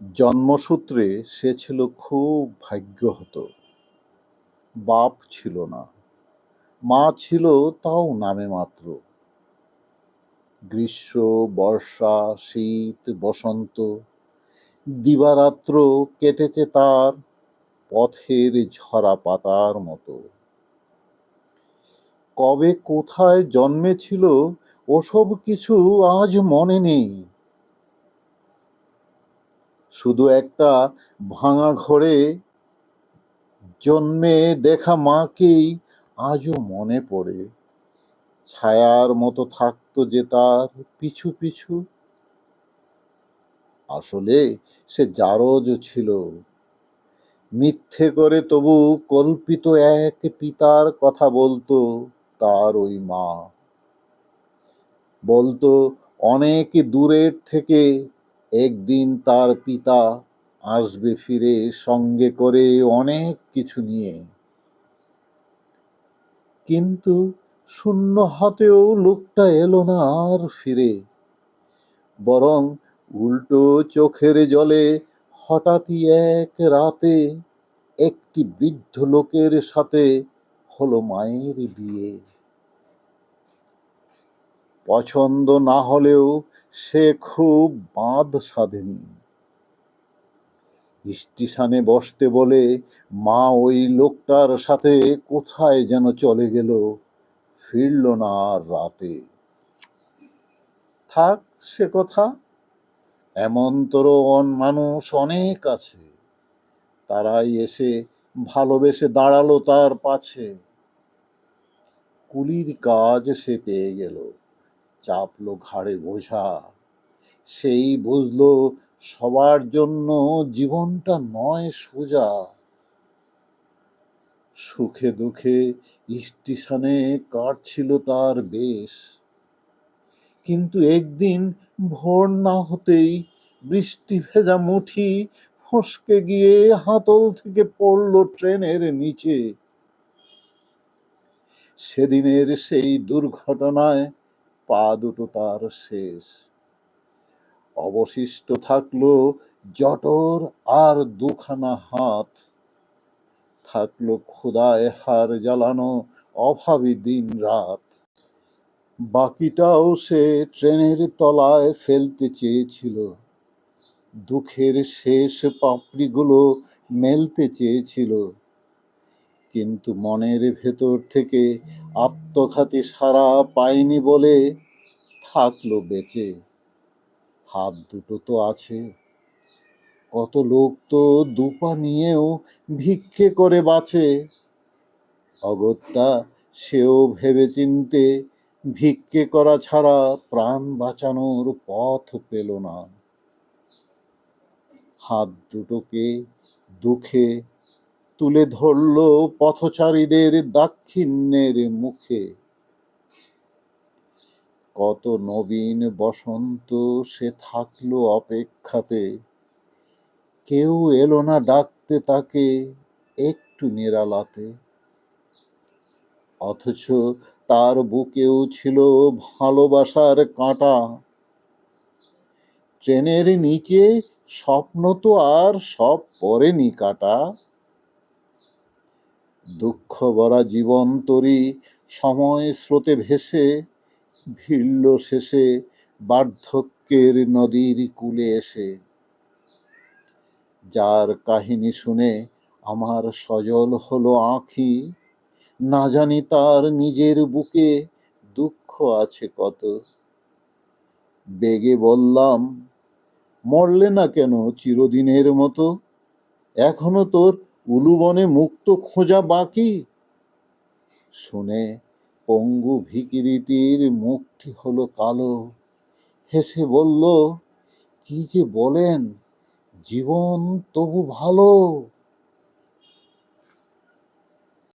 জন্মসূত্রে সে ছিল খুব ভাগ্যহত। বাপ ছিল না, মা ছিল তাও নামে মাত্র। গ্রীষ্ম, বর্ষা, শীত, বসন্ত দিবারাত্র কেটেছে তার পথের ঝরা পাতার মতো। কবে কোথায় জন্মেছিল ওসব কিছু আজ মনে নেই। শুধু একটা ভাঙা ঘরে জন্মে দেখা মাকেই আজও মনে পড়ে। ছায়ার মতো থাকতো যে তার পিছু পিছু। আসলে সে জারজ ছিল, মিথ্যে করে তবু কল্পিত এক পিতার কথা বলতো তার ওই মা। বলতো অনেক দূরের থেকে একদিন তার পিতা আসবে ফিরে, সঙ্গে করে অনেক কিছু নিয়ে। কিন্তু শূন্য হাতেও লোকটা এলো না আর ফিরে, বরং উল্টো চোখের জলে হঠাৎই এক রাতে একটি বৃদ্ধ লোকের সাথে হলো মায়ের বিয়ে। পছন্দ না হলেও সে খুব বাঁধ সাধেনি। স্টেশনে বসতে বলে মা ওই লোকটার সাথে কোথায় যেন চলে গেল, ফিরল না আর রাতে। থাক সে কথা, এমন তরুণ মানুষ অনেক আছে, তারাই এসে ভালোবেসে দাঁড়ালো তার পাছে। কুলির কাজ সে পেয়ে গেল, চাপলো ঘাড়ে বোঝা। সেই বুঝলো সবার জন্য জীবনটা নয় সোজা। সুখে দুঃখে স্টেশনে কাটছিল তার বেশ, কিন্তু একদিন ভোর না হতেই বৃষ্টি ভেজা মুঠি ফসকে গিয়ে হাতল থেকে পড়ল ট্রেনের নিচে। সেদিনের সেই দুর্ঘটনায় পা দুটো তার শেষ। অবশিষ্ট থাকলো জঠর আর দুখানা হাত, থাকলো ক্ষুধায় হার জ্বালানো অভাবী দিন রাত। বাকিটাও সে ট্রেনের তলায় ফেলতে চেয়েছিল, দুঃখের শেষ পাপড়িগুলো মেলতে চেয়েছিল, কিন্তু মনের ভেতর থেকে আত্মঘাতী সাড়া পায়নি বলে থাকলো বেঁচে। হাত দুটো তো আছে, কত লোক তো দুপা নিয়েও ভিক্ষে করে বাঁচে। অগত্যা সেও ভেবেচিন্তে ভিক্ষে করা ছাড়া প্রাণ বাঁচানোর পথ পেল না। হাত দুটোকে দুঃখে তুলে ধরল পথচারীদের দাক্ষিণ্যের মুখে। কত নবীন বসন্ত সে থাকলো অপেক্ষাতে, কেউ এলো না ডাকতে তাকে একটু নিরালাতে। অথচ তার বুকেও ছিল ভালোবাসার কাঁটা। ট্রেনের নিচে স্বপ্ন তো আর সব পড়েনি কাটা। দুঃখ ভরা জীবন তরী সময় স্রোতে ভেসে ভিড়ল শেষে বার্ধক্যের নদীর কূলে এসে। যার কাহিনী শুনে আমার সজল হলো আঁখি, না জানি তার নিজের বুকে দুঃখ আছে কত। বেগে বললাম, মরলে না কেন চিরদিনের মতো, এখনো তোর উলুবনে মুক্ত খোঁজা বাকি। শুনে পঙ্গু ভিখিরিটির মুখটি হলো কালো, হেসে বলল, কি যে বলেন, জীবন তবু ভালো।